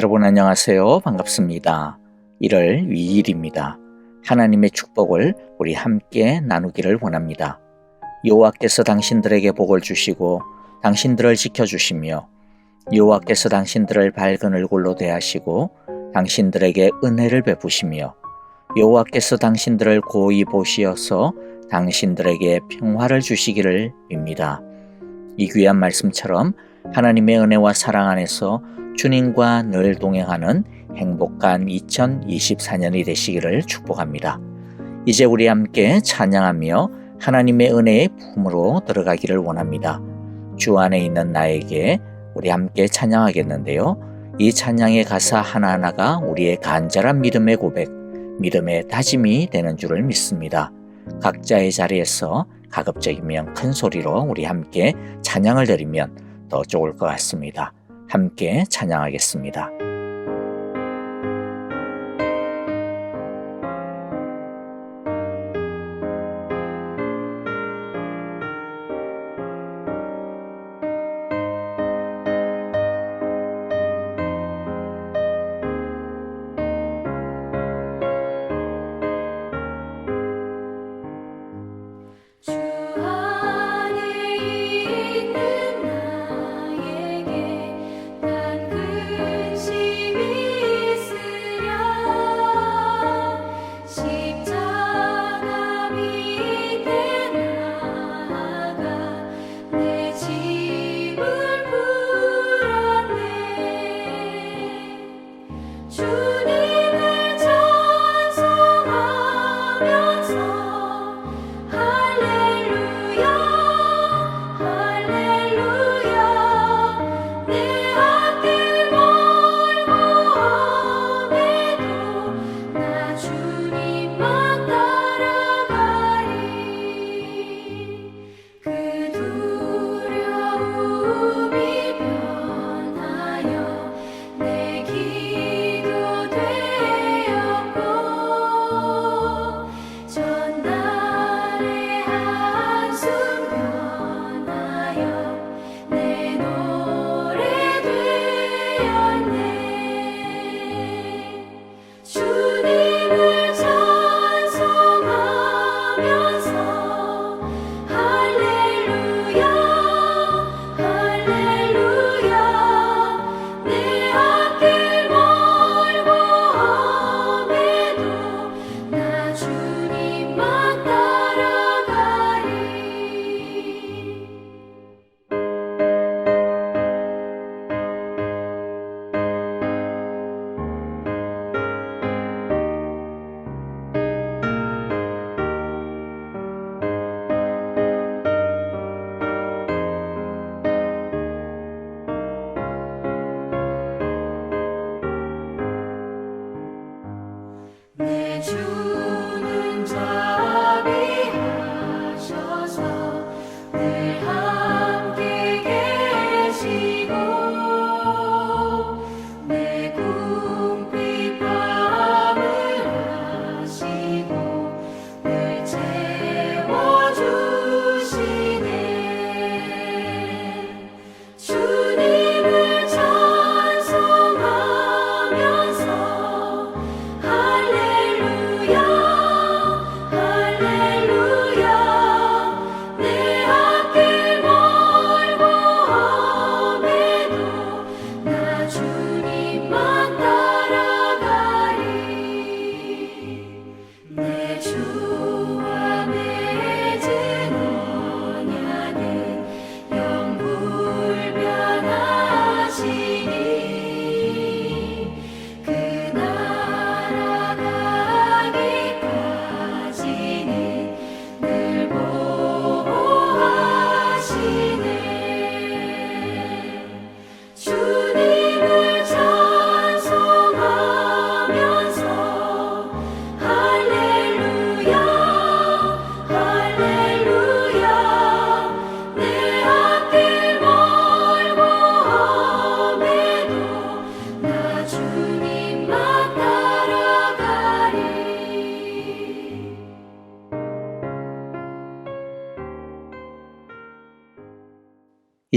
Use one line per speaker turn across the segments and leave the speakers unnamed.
여러분 안녕하세요. 반갑습니다. 1월 2일입니다. 하나님의 축복을 우리 함께 나누기를 원합니다. 여호와께서 당신들에게 복을 주시고 당신들을 지켜주시며 여호와께서 당신들을 밝은 얼굴로 대하시고 당신들에게 은혜를 베푸시며 여호와께서 당신들을 고이 보시어서 당신들에게 평화를 주시기를 빕니다. 이 귀한 말씀처럼 하나님의 은혜와 사랑 안에서 주님과 늘 동행하는 행복한 2024년이 되시기를 축복합니다. 이제 우리 함께 찬양하며 하나님의 은혜의 품으로 들어가기를 원합니다. 주 안에 있는 나에게 우리 함께 찬양하겠는데요. 이 찬양의 가사 하나하나가 우리의 간절한 믿음의 고백, 믿음의 다짐이 되는 줄을 믿습니다. 각자의 자리에서 가급적이면 큰 소리로 우리 함께 찬양을 드리면 더 좋을 것 같습니다. 함께 찬양하겠습니다.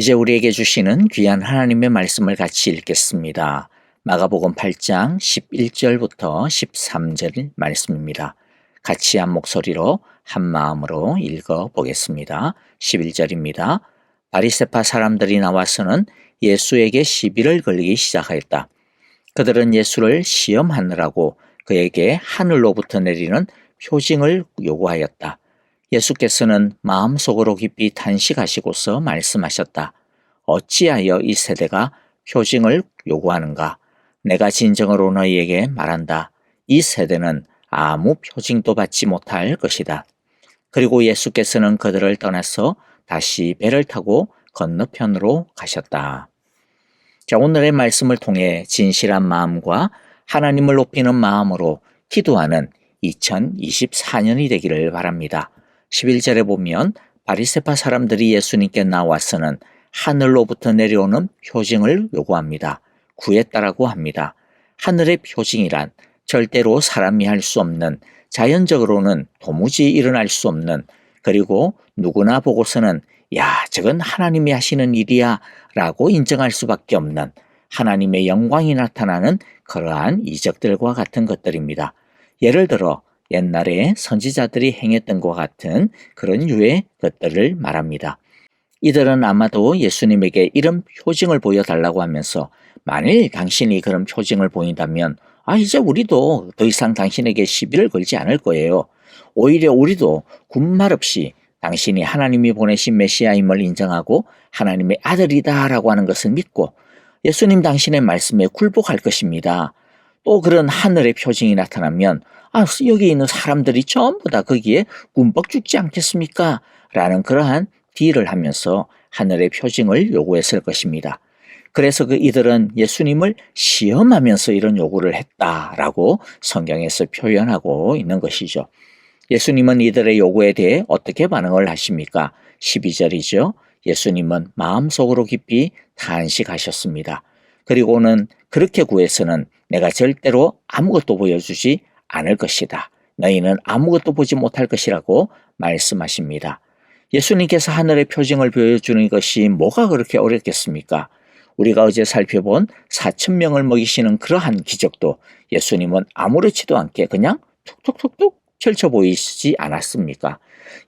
이제 우리에게 주시는 귀한 하나님의 말씀을 같이 읽겠습니다. 마가복음 8장 11절부터 13절 말씀입니다. 같이 한 목소리로 한 마음으로 읽어보겠습니다. 11절입니다. 바리새파 사람들이 나와서는 예수에게 시비를 걸기 시작하였다. 그들은 예수를 시험하느라고 그에게 하늘로부터 내리는 표징을 요구하였다. 예수께서는 마음속으로 깊이 탄식하시고서 말씀하셨다. 어찌하여 이 세대가 표징을 요구하는가? 내가 진정으로 너희에게 말한다. 이 세대는 아무 표징도 받지 못할 것이다. 그리고 예수께서는 그들을 떠나서 다시 배를 타고 건너편으로 가셨다. 자, 오늘의 말씀을 통해 진실한 마음과 하나님을 높이는 마음으로 기도하는 2024년이 되기를 바랍니다. 11절에 보면 바리새파 사람들이 예수님께 나와서는 하늘로부터 내려오는 표징을 요구합니다. 구했다라고 합니다. 하늘의 표징이란 절대로 사람이 할 수 없는, 자연적으로는 도무지 일어날 수 없는, 그리고 누구나 보고서는 야, 저건 하나님이 하시는 일이야 라고 인정할 수밖에 없는 하나님의 영광이 나타나는 그러한 이적들과 같은 것들입니다. 예를 들어 옛날에 선지자들이 행했던 것과 같은 그런 유의 것들을 말합니다. 이들은 아마도 예수님에게 이런 표징을 보여달라고 하면서 만일 당신이 그런 표징을 보인다면 이제 우리도 더 이상 당신에게 시비를 걸지 않을 거예요. 오히려 우리도 군말 없이 당신이 하나님이 보내신 메시아임을 인정하고 하나님의 아들이다라고 하는 것을 믿고 예수님 당신의 말씀에 굴복할 것입니다. 또 그런 하늘의 표징이 나타나면 여기 있는 사람들이 전부 다 거기에 꿈뻑 죽지 않겠습니까? 라는 그러한 딜을 하면서 하늘의 표징을 요구했을 것입니다. 그래서 이들은 예수님을 시험하면서 이런 요구를 했다라고 성경에서 표현하고 있는 것이죠. 예수님은 이들의 요구에 대해 어떻게 반응을 하십니까? 12절이죠. 예수님은 마음속으로 깊이 탄식하셨습니다. 그리고는 그렇게 구해서는 내가 절대로 아무것도 보여주지 않을 것이다. 너희는 아무것도 보지 못할 것이라고 말씀하십니다. 예수님께서 하늘의 표징을 보여주는 것이 뭐가 그렇게 어렵겠습니까? 우리가 어제 살펴본 4,000명을 먹이시는 그러한 기적도 예수님은 아무렇지도 않게 그냥 툭툭툭툭 펼쳐 보이시지 않았습니까?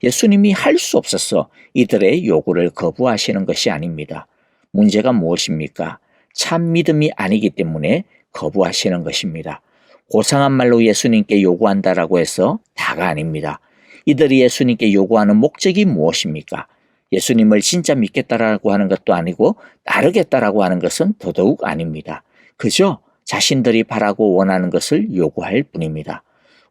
예수님이 할 수 없어서 이들의 요구를 거부하시는 것이 아닙니다. 문제가 무엇입니까? 참 믿음이 아니기 때문에 거부하시는 것입니다. 고상한 말로 예수님께 요구한다라고 해서 다가 아닙니다. 이들이 예수님께 요구하는 목적이 무엇입니까? 예수님을 진짜 믿겠다라고 하는 것도 아니고 따르겠다라고 하는 것은 더더욱 아닙니다. 그저 자신들이 바라고 원하는 것을 요구할 뿐입니다.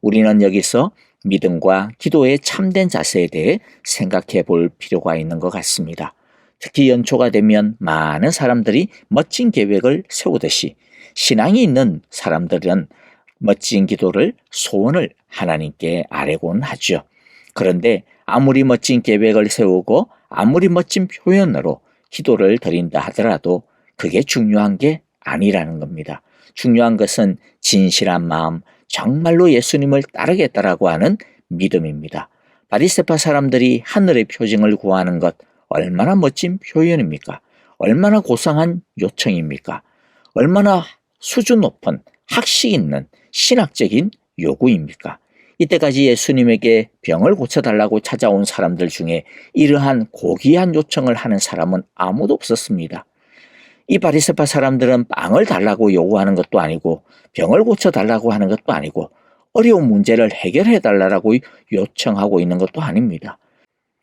우리는 여기서 믿음과 기도의 참된 자세에 대해 생각해 볼 필요가 있는 것 같습니다. 특히 연초가 되면 많은 사람들이 멋진 계획을 세우듯이 신앙이 있는 사람들은 멋진 기도를, 소원을 하나님께 아뢰곤 하죠. 그런데 아무리 멋진 계획을 세우고 아무리 멋진 표현으로 기도를 드린다 하더라도 그게 중요한 게 아니라는 겁니다. 중요한 것은 진실한 마음, 정말로 예수님을 따르겠다라고 하는 믿음입니다. 바리새파 사람들이 하늘의 표징을 구하는 것 얼마나 멋진 표현입니까? 얼마나 고상한 요청입니까? 얼마나 수준 높은 학식 있는 신학적인 요구입니까? 이때까지 예수님에게 병을 고쳐달라고 찾아온 사람들 중에 이러한 고귀한 요청을 하는 사람은 아무도 없었습니다. 이 바리새파 사람들은 빵을 달라고 요구하는 것도 아니고 병을 고쳐달라고 하는 것도 아니고 어려운 문제를 해결해달라고 요청하고 있는 것도 아닙니다.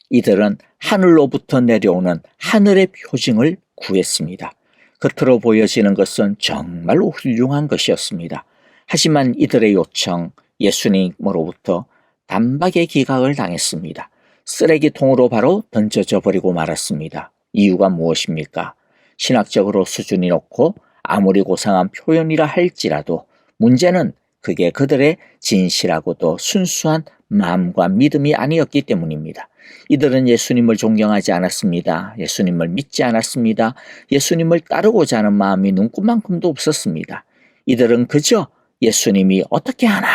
이들은 하늘로부터 내려오는 하늘의 표징을 구했습니다. 겉으로 보여지는 것은 정말로 훌륭한 것이었습니다. 하지만 이들의 요청, 예수님으로부터 단박에 기각을 당했습니다. 쓰레기통으로 바로 던져져 버리고 말았습니다. 이유가 무엇입니까? 신학적으로 수준이 높고 아무리 고상한 표현이라 할지라도 문제는 그게 그들의 진실하고도 순수한 마음과 믿음이 아니었기 때문입니다. 이들은 예수님을 존경하지 않았습니다. 예수님을 믿지 않았습니다. 예수님을 따르고자 하는 마음이 눈꼽만큼도 없었습니다. 이들은 그저 예수님이 어떻게 하나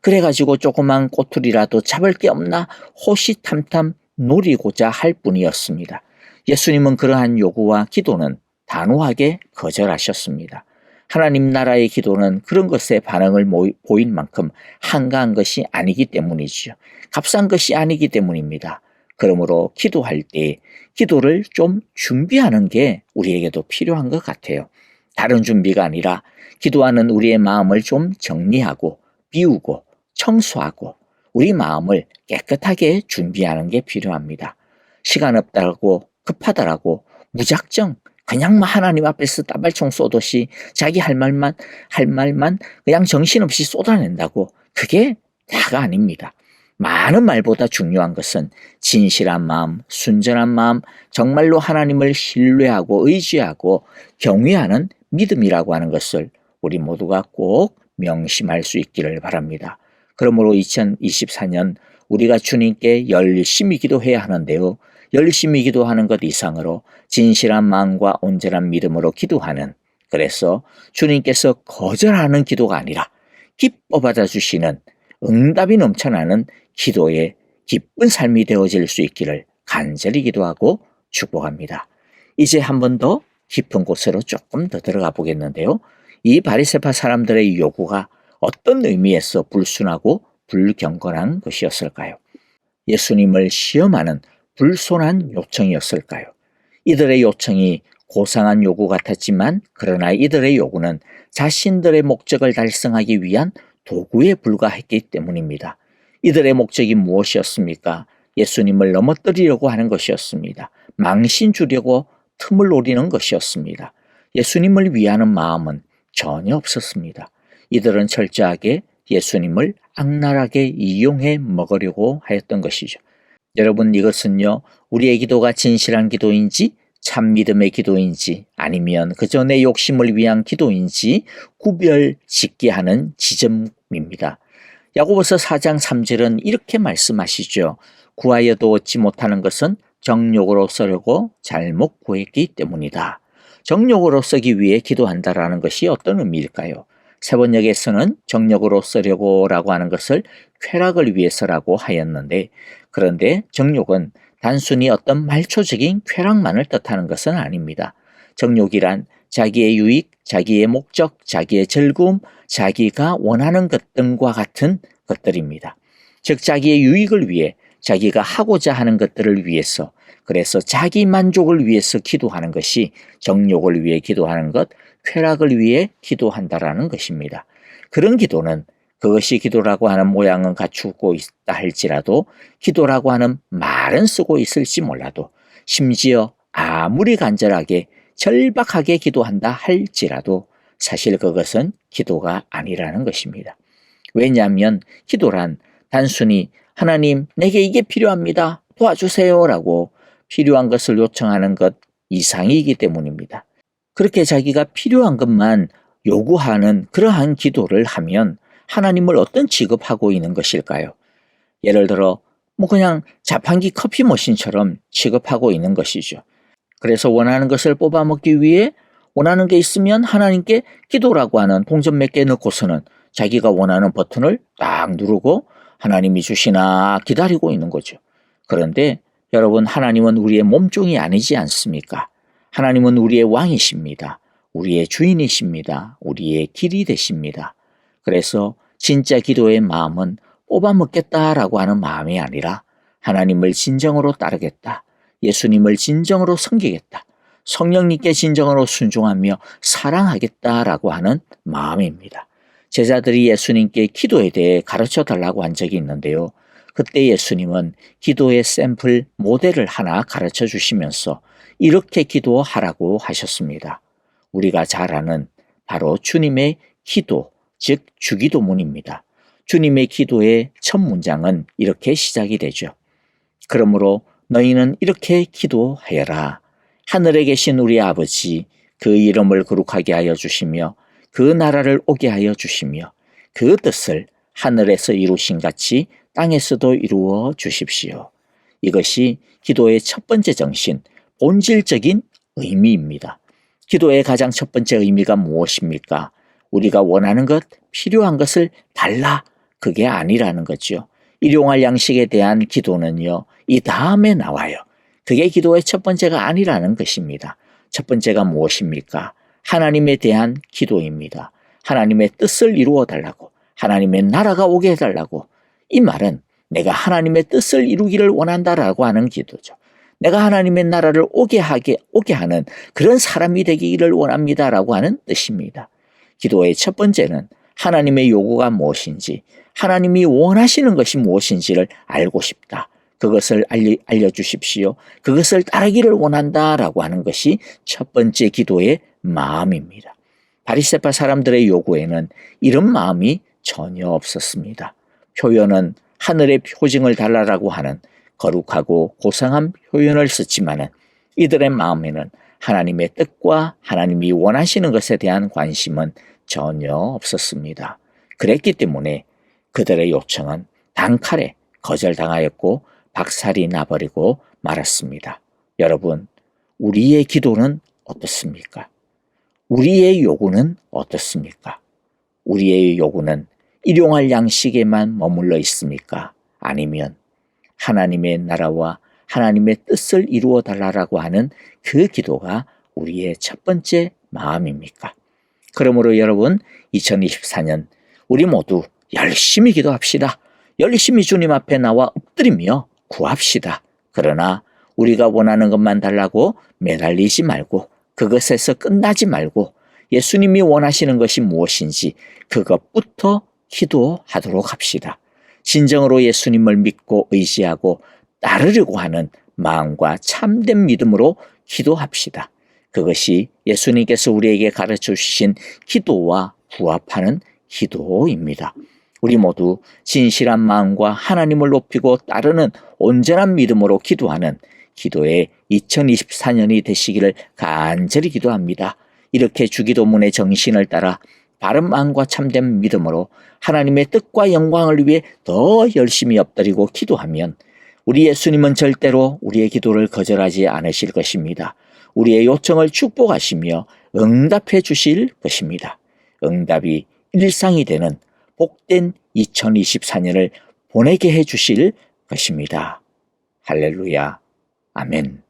그래가지고 조그만 꼬투리라도 잡을 게 없나 호시탐탐 노리고자 할 뿐이었습니다. 예수님은 그러한 요구와 기도는 단호하게 거절하셨습니다. 하나님 나라의 기도는 그런 것에 반응을 보일 만큼 한가한 것이 아니기 때문이지요. 값싼 것이 아니기 때문입니다. 그러므로 기도할 때 기도를 좀 준비하는 게 우리에게도 필요한 것 같아요. 다른 준비가 아니라 기도하는 우리의 마음을 좀 정리하고 비우고 청소하고 우리 마음을 깨끗하게 준비하는 게 필요합니다. 시간 없다고 급하다라고 무작정 그냥 하나님 앞에서 따발총 쏘듯이 자기 할 말만 그냥 정신없이 쏟아낸다고 그게 다가 아닙니다. 많은 말보다 중요한 것은 진실한 마음, 순전한 마음, 정말로 하나님을 신뢰하고 의지하고 경외하는 믿음이라고 하는 것을 우리 모두가 꼭 명심할 수 있기를 바랍니다. 그러므로 2024년 우리가 주님께 열심히 기도해야 하는데요. 열심히 기도하는 것 이상으로 진실한 마음과 온전한 믿음으로 기도하는, 그래서 주님께서 거절하는 기도가 아니라 기뻐 받아주시는 응답이 넘쳐나는 기도의 기쁜 삶이 되어질 수 있기를 간절히 기도하고 축복합니다. 이제 한 번 더 깊은 곳으로 조금 더 들어가 보겠는데요. 이 바리새파 사람들의 요구가 어떤 의미에서 불순하고 불경건한 것이었을까요? 예수님을 시험하는 불손한 요청이었을까요? 이들의 요청이 고상한 요구 같았지만 그러나 이들의 요구는 자신들의 목적을 달성하기 위한 도구에 불과했기 때문입니다. 이들의 목적이 무엇이었습니까? 예수님을 넘어뜨리려고 하는 것이었습니다. 망신 주려고 틈을 노리는 것이었습니다. 예수님을 위하는 마음은 전혀 없었습니다. 이들은 철저하게 예수님을 악랄하게 이용해 먹으려고 하였던 것이죠. 여러분, 이것은요, 우리의 기도가 진실한 기도인지 참 믿음의 기도인지 아니면 그저 내 욕심을 위한 기도인지 구별 짓게 하는 지점입니다. 야고보서 4장 3절은 이렇게 말씀하시죠. 구하여도 얻지 못하는 것은 정욕으로 쓰려고 잘못 구했기 때문이다. 정욕으로 쓰기 위해 기도한다라는 것이 어떤 의미일까요? 세번역에서는 정욕으로 쓰려고라고 하는 것을 쾌락을 위해서라고 하였는데, 그런데 정욕은 단순히 어떤 말초적인 쾌락만을 뜻하는 것은 아닙니다. 정욕이란 자기의 유익, 자기의 목적, 자기의 즐거움, 자기가 원하는 것 등과 같은 것들입니다. 즉 자기의 유익을 위해 자기가 하고자 하는 것들을 위해서, 그래서 자기 만족을 위해서 기도하는 것이 정욕을 위해 기도하는 것, 쾌락을 위해 기도한다라는 것입니다. 그런 기도는 그것이 기도라고 하는 모양은 갖추고 있다 할지라도 기도라고 하는 말은 쓰고 있을지 몰라도 심지어 아무리 간절하게 절박하게 기도한다 할지라도 사실 그것은 기도가 아니라는 것입니다. 왜냐하면 기도란 단순히 하나님 내게 이게 필요합니다. 도와주세요 라고 필요한 것을 요청하는 것 이상이기 때문입니다. 그렇게 자기가 필요한 것만 요구하는 그러한 기도를 하면 하나님을 어떤 취급하고 있는 것일까요? 예를 들어 그냥 자판기 커피 머신처럼 취급하고 있는 것이죠. 그래서 원하는 것을 뽑아 먹기 위해 원하는 게 있으면 하나님께 기도라고 하는 동전 몇 개 넣고서는 자기가 원하는 버튼을 딱 누르고 하나님이 주시나 기다리고 있는 거죠. 그런데 여러분, 하나님은 우리의 몸종이 아니지 않습니까? 하나님은 우리의 왕이십니다. 우리의 주인이십니다. 우리의 길이 되십니다. 그래서 진짜 기도의 마음은 뽑아 먹겠다라고 하는 마음이 아니라 하나님을 진정으로 따르겠다. 예수님을 진정으로 섬기겠다. 성령님께 진정으로 순종하며 사랑하겠다라고 하는 마음입니다. 제자들이 예수님께 기도에 대해 가르쳐 달라고 한 적이 있는데요. 그때 예수님은 기도의 샘플 모델을 하나 가르쳐 주시면서 이렇게 기도하라고 하셨습니다. 우리가 잘 아는 바로 주님의 기도, 즉 주기도문입니다. 주님의 기도의 첫 문장은 이렇게 시작이 되죠. 그러므로 너희는 이렇게 기도하여라. 하늘에 계신 우리 아버지, 그 이름을 거룩하게 하여 주시며 그 나라를 오게 하여 주시며 그 뜻을 하늘에서 이루신 같이 땅에서도 이루어 주십시오. 이것이 기도의 첫 번째 정신, 본질적인 의미입니다. 기도의 가장 첫 번째 의미가 무엇입니까? 우리가 원하는 것, 필요한 것을 달라, 그게 아니라는 거죠. 일용할 양식에 대한 기도는요, 이 다음에 나와요. 그게 기도의 첫 번째가 아니라는 것입니다. 첫 번째가 무엇입니까? 하나님에 대한 기도입니다. 하나님의 뜻을 이루어 달라고, 하나님의 나라가 오게 해달라고. 이 말은 내가 하나님의 뜻을 이루기를 원한다라고 하는 기도죠. 내가 하나님의 나라를 오게 하는 그런 사람이 되기를 원합니다라고 하는 뜻입니다. 기도의 첫 번째는 하나님의 요구가 무엇인지, 하나님이 원하시는 것이 무엇인지를 알고 싶다. 그것을 알려주십시오. 그것을 따르기를 원한다라고 하는 것이 첫 번째 기도의 마음입니다. 바리새파 사람들의 요구에는 이런 마음이 전혀 없었습니다. 표현은 하늘의 표징을 달라라고 하는 거룩하고 고상한 표현을 썼지만은 이들의 마음에는 하나님의 뜻과 하나님이 원하시는 것에 대한 관심은 전혀 없었습니다. 그랬기 때문에 그들의 요청은 단칼에 거절당하였고 박살이 나버리고 말았습니다. 여러분, 우리의 기도는 어떻습니까? 우리의 요구는 어떻습니까? 우리의 요구는 일용할 양식에만 머물러 있습니까? 아니면 하나님의 나라와 하나님의 뜻을 이루어 달라고 하는 그 기도가 우리의 첫 번째 마음입니까? 그러므로 여러분, 2024년 우리 모두 열심히 기도합시다. 열심히 주님 앞에 나와 엎드리며 구합시다. 그러나 우리가 원하는 것만 달라고 매달리지 말고, 그것에서 끝나지 말고 예수님이 원하시는 것이 무엇인지 그것부터 기도하도록 합시다. 진정으로 예수님을 믿고 의지하고 따르려고 하는 마음과 참된 믿음으로 기도합시다. 그것이 예수님께서 우리에게 가르쳐 주신 기도와 부합하는 기도입니다. 우리 모두 진실한 마음과 하나님을 높이고 따르는 온전한 믿음으로 기도하는 기도의 2024년이 되시기를 간절히 기도합니다. 이렇게 주기도문의 정신을 따라 바른 마음과 참된 믿음으로 하나님의 뜻과 영광을 위해 더 열심히 엎드리고 기도하면 우리 예수님은 절대로 우리의 기도를 거절하지 않으실 것입니다. 우리의 요청을 축복하시며 응답해 주실 것입니다. 응답이 일상이 되는 복된 2024년을 보내게 해 주실 것입니다. 할렐루야. 아멘.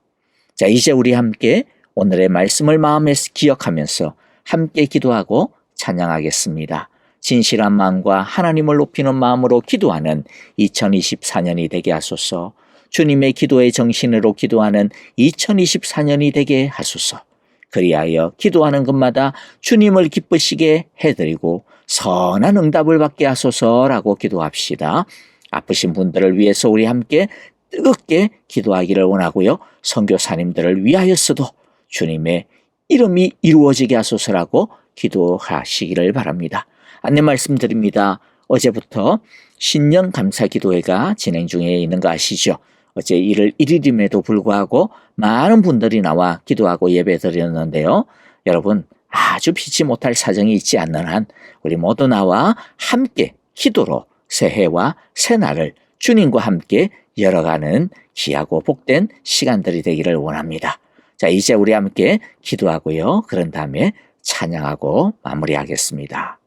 자, 이제 우리 함께 오늘의 말씀을 마음에 기억하면서 함께 기도하고 찬양하겠습니다. 진실한 마음과 하나님을 높이는 마음으로 기도하는 2024년이 되게 하소서. 주님의 기도의 정신으로 기도하는 2024년이 되게 하소서. 그리하여 기도하는 것마다 주님을 기쁘시게 해드리고 선한 응답을 받게 하소서라고 기도합시다. 아프신 분들을 위해서 우리 함께 뜨겁게 기도하기를 원하고요. 선교사님들을 위하여서도 주님의 이름이 이루어지게 하소서라고 기도하시기를 바랍니다. 안내 말씀드립니다. 어제부터 신년 감사 기도회가 진행 중에 있는 거 아시죠? 어제 1일임에도 불구하고 많은 분들이 나와 기도하고 예배 드렸는데요. 여러분, 아주 피치 못할 사정이 있지 않는 한 우리 모두 나와 함께 기도로 새해와 새날을 주님과 함께 열어가는 귀하고 복된 시간들이 되기를 원합니다. 자, 이제 우리 함께 기도하고요. 그런 다음에 찬양하고 마무리하겠습니다.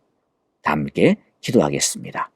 다 함께 기도하겠습니다.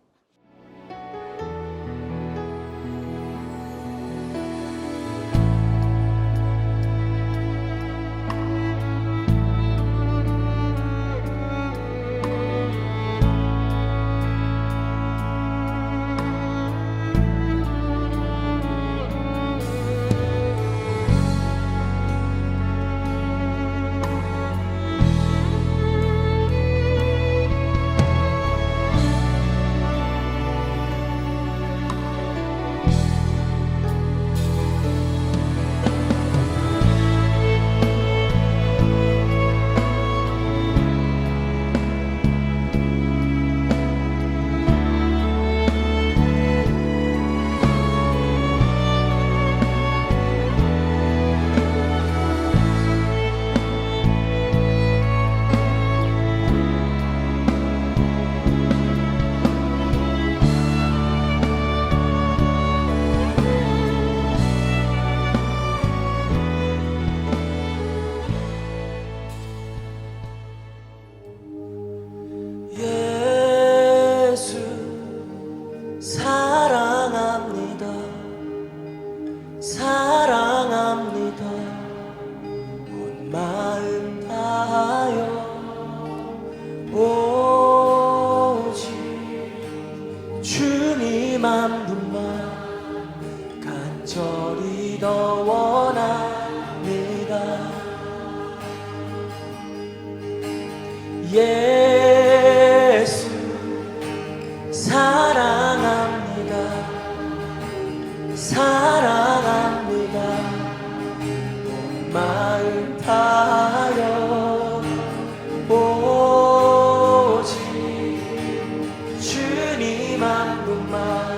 사랑합니다. 온 마음 다하여 주님 한 분만 간절히 더 원합니다. 예수 사랑합니다. 사랑합니다. 온 마음 다하여 오직 주님 한 분만